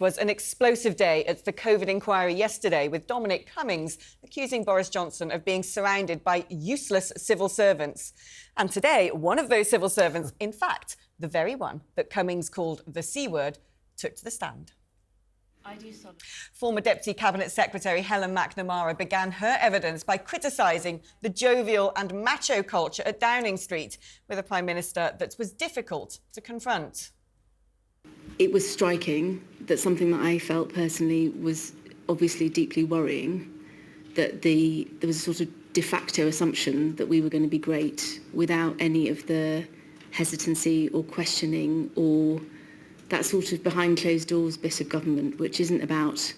Was an explosive day at the COVID inquiry yesterday, with Dominic Cummings accusing Boris Johnson of being surrounded by useless civil servants. And today, one of those civil servants, in fact, the very one that Cummings called the C word, took to the stand. Former Deputy Cabinet Secretary Helen MacNamara began her evidence by criticising the jovial and macho culture at Downing Street, with a Prime Minister that was difficult to confront. It was striking that something that I felt personally was obviously deeply worrying, that there was a sort of de facto assumption that we were going to be great without any of the hesitancy or questioning or that sort of behind closed doors bit of government, which isn't about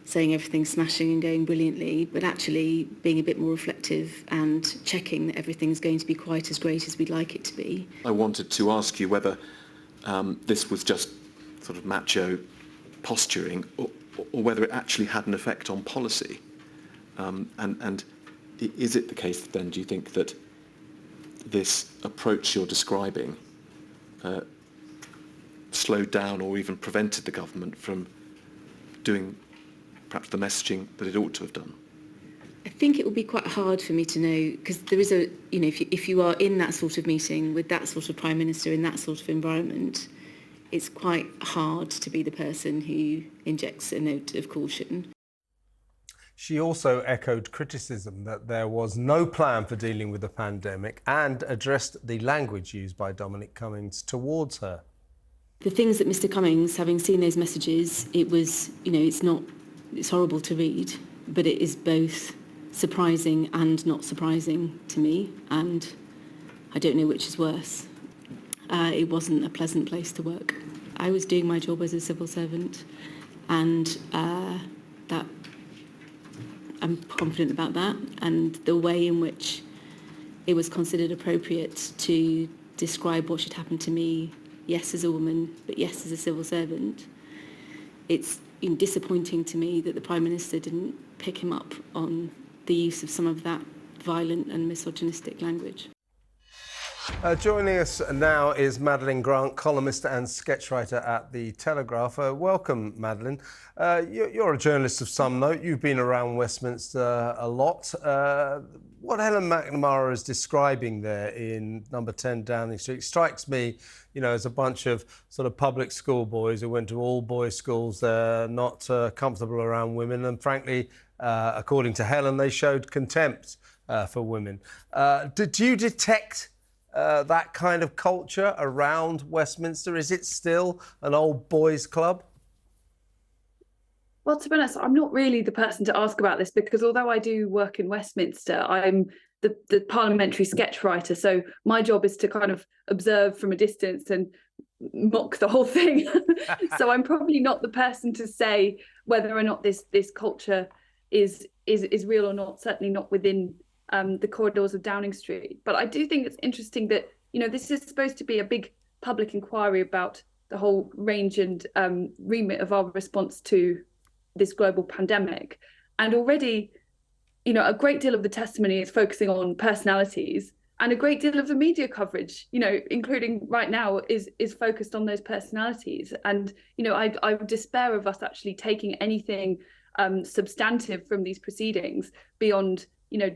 saying everything's smashing and going brilliantly, but actually being a bit more reflective and checking that everything's going to be quite as great as we'd like it to be. I wanted to ask you whether this was just sort of macho posturing, or whether it actually had an effect on policy. And is it the case then, do you think, that this approach you're describing slowed down or even prevented the government from doing perhaps the messaging that it ought to have done? I think it will be quite hard for me to know, because there is a, you know, if you are in that sort of meeting with that sort of Prime Minister in that sort of environment, it's quite hard to be the person who injects a note of caution. She also echoed criticism that there was no plan for dealing with the pandemic and addressed the language used by Dominic Cummings towards her. The things that Mr Cummings, having seen those messages, it was, you know, it's horrible to read, but it is both surprising and not surprising to me, and I don't know which is worse. It wasn't a pleasant place to work. I was doing my job as a civil servant, and that I'm confident about that, and the way in which it was considered appropriate to describe what should happen to me, yes as a woman, but yes as a civil servant. It's disappointing to me that the Prime Minister didn't pick him up on the use of some of that violent and misogynistic language. Joining us now is Madeline Grant, columnist and sketchwriter at the Telegraph. Welcome, Madeline. You're a journalist of some note. You've been around Westminster a lot. What Helen MacNamara is describing there in number 10 Downing Street strikes me, you know, as a bunch of sort of public school boys who went to all boys schools. They're not comfortable around women, and frankly, according to Helen, they showed contempt for women. Did you detect that kind of culture around Westminster? Is it still an old boys' club? Well, to be honest, I'm not really the person to ask about this, because although I do work in Westminster, I'm the parliamentary sketch writer. So my job is to kind of observe from a distance and mock the whole thing. So I'm probably not the person to say whether or not this culture is real or not, certainly not within the corridors of Downing Street. But I do think it's interesting that, you know, this is supposed to be a big public inquiry about the whole range and remit of our response to this global pandemic. And already, you know, a great deal of the testimony is focusing on personalities, and a great deal of the media coverage, you know, including right now, is focused on those personalities. And, you know, I would despair of us actually taking anything substantive from these proceedings beyond, you know,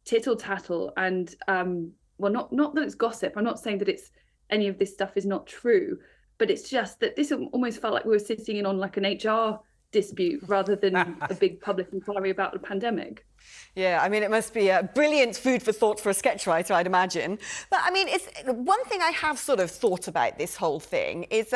tittle tattle and well, not that it's gossip. I'm not saying that it's any of this stuff is not true, but it's just that this almost felt like we were sitting in on like an HR dispute rather than a big public inquiry about the pandemic. Yeah, I mean, it must be a brilliant food for thought for a sketch writer, I'd imagine. But I mean, it's one thing I have sort of thought about this whole thing is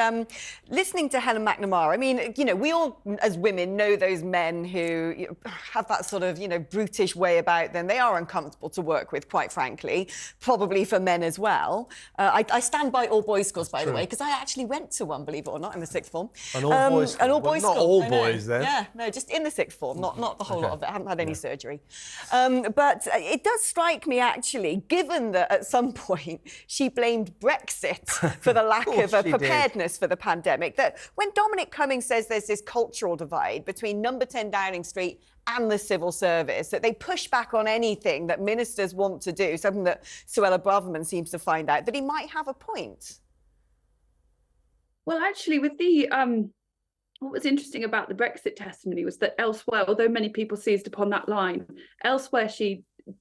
listening to Helen MacNamara. I mean, you know, we all as women know those men who have that sort of, you know, brutish way about them. They are uncomfortable to work with, quite frankly, probably for men as well. I stand by all boys schools, by the way, because I actually went to one, believe it or not, in the sixth form. An all boys school? An all boys well, school. Not all boys then. Yeah, no, just in the sixth form, not the whole lot of it. I haven't had any surgery. But it does strike me, actually, given that at some point she blamed Brexit for the lack of a preparedness for the pandemic, that when Dominic Cummings says there's this cultural divide between number 10 Downing Street and the civil service, that they push back on anything that ministers want to do, something that Suella Braverman seems to find out, that he might have a point. Well, actually, with the what was interesting about the Brexit testimony was that elsewhere, although many people seized upon that line, elsewhere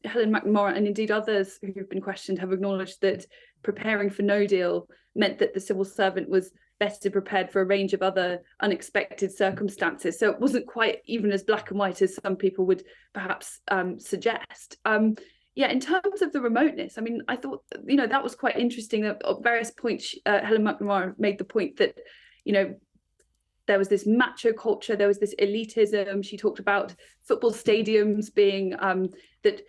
Helen MacNamara and indeed others who've been questioned have acknowledged that preparing for no deal meant that the civil servant was better prepared for a range of other unexpected circumstances. So it wasn't quite even as black and white as some people would perhaps suggest. In terms of the remoteness, I mean, I thought, that was quite interesting. At various points, Helen McNamara made the point that, there was this macho culture, there was this elitism. She talked about football stadiums being that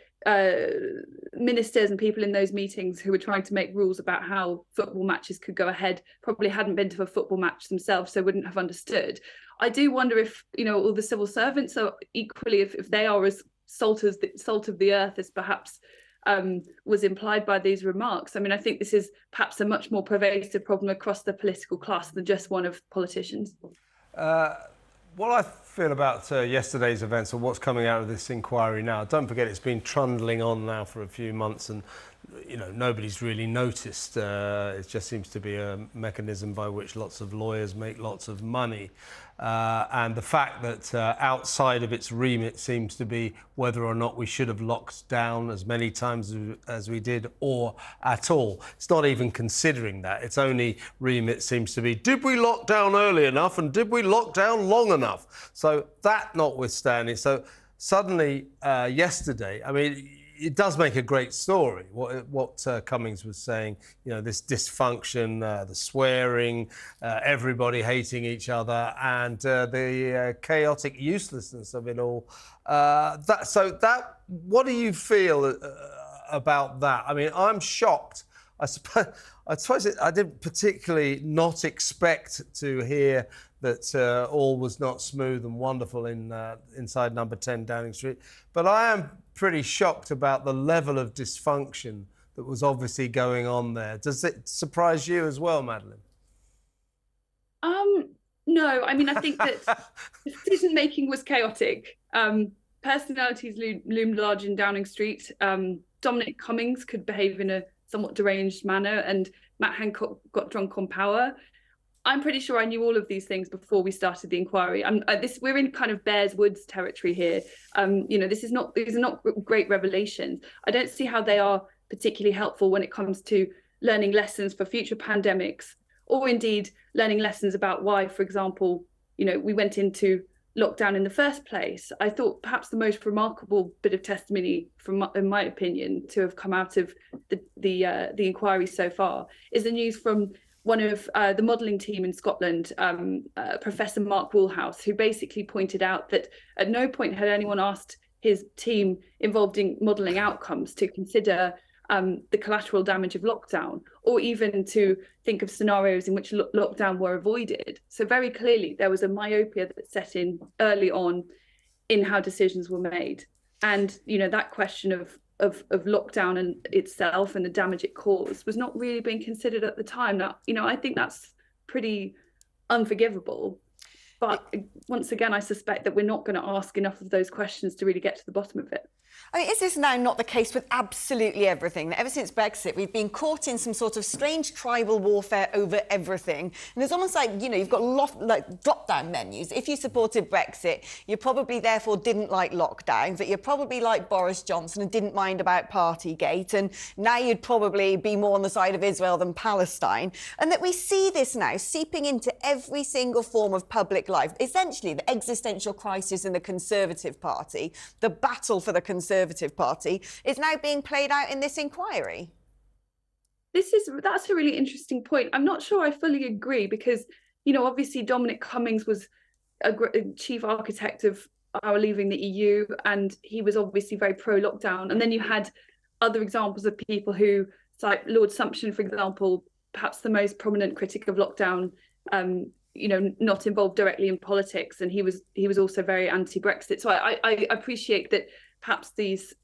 ministers and people in those meetings who were trying to make rules about how football matches could go ahead probably hadn't been to a football match themselves, so wouldn't have understood. I do wonder if, all the civil servants are equally, if they are as salt of the earth as perhaps was implied by these remarks. I mean, I think this is perhaps a much more pervasive problem across the political class than just one of politicians. What I feel about yesterday's events, or what's coming out of this inquiry now, don't forget it's been trundling on now for a few months, and nobody's really noticed. It just seems to be a mechanism by which lots of lawyers make lots of money. And the fact that outside of its remit seems to be whether or not we should have locked down as many times as we did or at all. It's not even considering that. Its only remit seems to be, did we lock down early enough and did we lock down long enough? So that notwithstanding, so suddenly yesterday, I mean, it does make a great story, what Cummings was saying, this dysfunction, the swearing, everybody hating each other, and the chaotic uselessness of it all. What do you feel about that? I mean, I'm shocked. I suppose I didn't particularly not expect to hear that all was not smooth and wonderful inside number 10 Downing Street. But I am pretty shocked about the level of dysfunction that was obviously going on there. Does it surprise you as well, Madeline? No, I mean, I think that decision-making was chaotic. Personalities loomed large in Downing Street. Dominic Cummings could behave in a somewhat deranged manner, and Matt Hancock got drunk on power. I'm pretty sure I knew all of these things before we started the inquiry. We're in kind of Bears Woods territory here. These are not great revelations. I don't see how they are particularly helpful when it comes to learning lessons for future pandemics, or indeed learning lessons about why, for example, we went into lockdown in the first place. I thought perhaps the most remarkable bit of testimony, in my opinion, to have come out of the inquiry so far is the news from one of the modelling team in Scotland, Professor Mark Woolhouse, who basically pointed out that at no point had anyone asked his team involved in modelling outcomes to consider the collateral damage of lockdown, or even to think of scenarios in which lockdown were avoided. So very clearly there was a myopia that set in early on in how decisions were made. And, that question of lockdown and itself and the damage it caused was not really being considered at the time. Now, I think that's pretty unforgivable. But once again, I suspect that we're not going to ask enough of those questions to really get to the bottom of it. I mean, is this now not the case with absolutely everything? That ever since Brexit, we've been caught in some sort of strange tribal warfare over everything. And it's almost like, you've got drop-down menus. If you supported Brexit, you probably therefore didn't like lockdown, but you probably liked Boris Johnson and didn't mind about Partygate. And now you'd probably be more on the side of Israel than Palestine. And that we see this now seeping into every single form of public life. Essentially, the existential crisis in the Conservative Party, the battle for the Conservative Party, is now being played out in this inquiry. That's a really interesting point. I'm not sure I fully agree, because obviously Dominic Cummings was a chief architect of our leaving the EU, and he was obviously very pro-lockdown. And then you had other examples of people who, like Lord Sumption, for example, perhaps the most prominent critic of lockdown, not involved directly in politics, and he was also very anti-Brexit. So I appreciate that perhaps these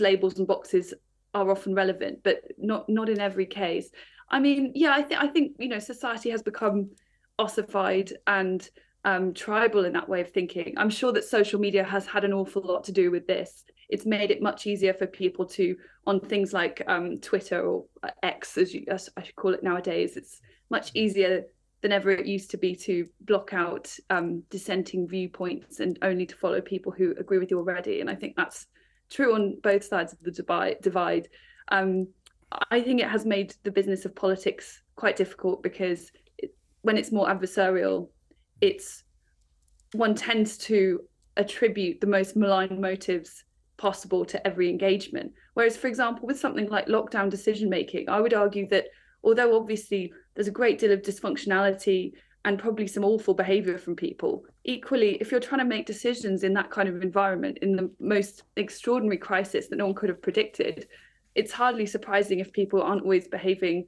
labels and boxes are often relevant, but not in every case. I mean, yeah, I think society has become ossified and tribal in that way of thinking. I'm sure that social media has had an awful lot to do with this. It's made it much easier for people to, on things like Twitter or X, as I should call it nowadays, it's much easier than ever it used to be to block out dissenting viewpoints and only to follow people who agree with you already. And I think that's true on both sides of the divide. I think it has made the business of politics quite difficult because when it's more adversarial, one tends to attribute the most malign motives possible to every engagement. Whereas, for example, with something like lockdown decision making, I would argue that although obviously there's a great deal of dysfunctionality and probably some awful behaviour from people, equally, if you're trying to make decisions in that kind of environment, in the most extraordinary crisis that no one could have predicted, it's hardly surprising if people aren't always behaving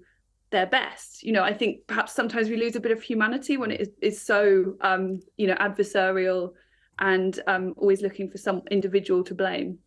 their best. I think perhaps sometimes we lose a bit of humanity when it is so, adversarial and always looking for some individual to blame.